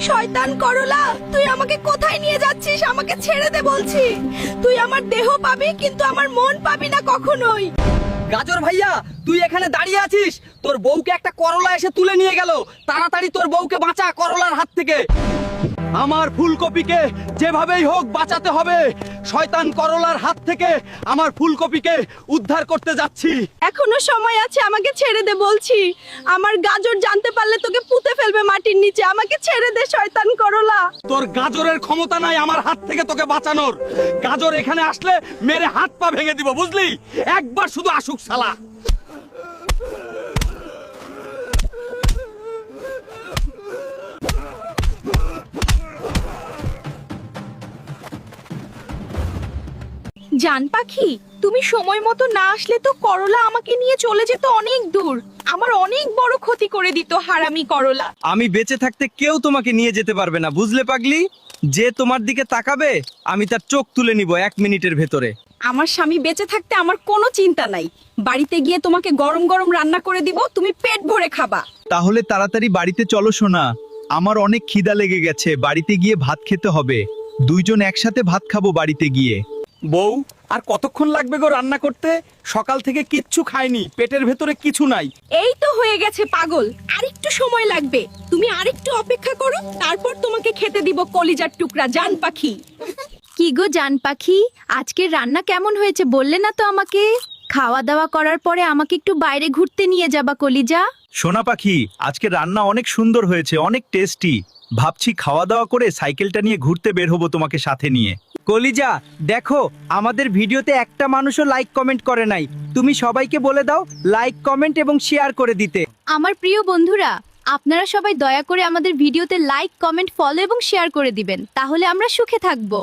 শয়তান করলা, তুই আমাকে কোথায় নিয়ে যাচ্ছিস? আমাকে ছেড়ে দে বলছি। তুই আমার দেহ পাবি কিন্তু আমার মন পাবি না কখনোই। গাজর ভাইয়া, তুই এখানে দাঁড়িয়ে আছিস? তোর বউকে একটা করলা এসে তুলে নিয়ে গেল। তাড়াতাড়ি তোর বউকে বাঁচা করলার হাত থেকে। আমার ফুলকপিকে যেভাবেই হোক বাঁচাতে হবে। শয়তান করলার হাত থেকে আমার ফুলকপিকে উদ্ধার করতে যাচ্ছি। এখনো সময় আছে, আমাকে ছেড়ে দে বলছি। আমার গাজর জানতে পারলে তোকে পুঁতে ফেলবে মাটির নিচে। আমাকে ছেড়ে দে শয়তান করলা। তোর গাজরের ক্ষমতা নাই আমার হাত থেকে তোকে বাঁচানোর। গাজর এখানে আসলে মেরে হাত পা ভেঙে দিব, বুঝলি? একবার শুধু আসুক শালা। জান পাখি, তুমি সময় মতো না আসলে তো করলা আমাকে নিয়ে চলে যেত অনেক দূর। আমার অনেক বড় ক্ষতি করে দিত হারামি করলা। আমি বেঁচে থাকতে কেউ তোমাকে নিয়ে যেতে পারবে না, বুঝলে পাগলি? যে তোমার দিকে তাকাবে আমি তার চোখ তুলে নিব 1 মিনিটের ভেতরে। আমার স্বামী বেঁচে থাকতে আমার কোনো চিন্তা নাই। বাড়িতে গিয়ে তোমাকে গরম গরম রান্না করে দিব, তুমি পেট ভরে খাবা। তাহলে তাড়াতাড়ি বাড়িতে চলো সোনা, আমার অনেক খিদা লেগে গেছে, বাড়িতে গিয়ে ভাত খেতে হবে। দুইজন একসাথে ভাত খাবো বাড়িতে গিয়ে। বউ, আর কতক্ষণ লাগবে গো রান্না করতে? সকাল থেকে কিচ্ছু খাইনি, পেটের ভেতরে কিছু নাই। এই তো হয়ে গেছে পাগল, আরেকটু সময় লাগবে। তুমি আরেকটু অপেক্ষা করো, তারপর তোমাকে খেতে দিব কলিজার টুকরা জান পাখি। কি গো জান পাখি, আজকের রান্না কেমন হয়েছে বললে না তো আমাকে? খাওয়া দাওয়া করার পরে আমাকে একটু বাইরে ঘুরতে নিয়ে যাবা কলিজা। সোনা পাখি, আজকে রান্না অনেক সুন্দর হয়েছে, অনেক টেস্টি। ভাবছি খাওয়া দাওয়া করে সাইকেলটা নিয়ে ঘুরতে বের হবো তোমাকে সাথে নিয়ে। কলিজা, দেখো আমাদের ভিডিওতে একটা মানুষও লাইক কমেন্ট করে নাই। তুমি সবাইকে বলে দাও লাইক কমেন্ট এবং শেয়ার করে দিতে। আমার প্রিয় বন্ধুরা, আপনারা সবাই দয়া করে আমাদের ভিডিওতে লাইক কমেন্ট ফলো এবং শেয়ার করে দিবেন, তাহলে আমরা সুখে থাকবো।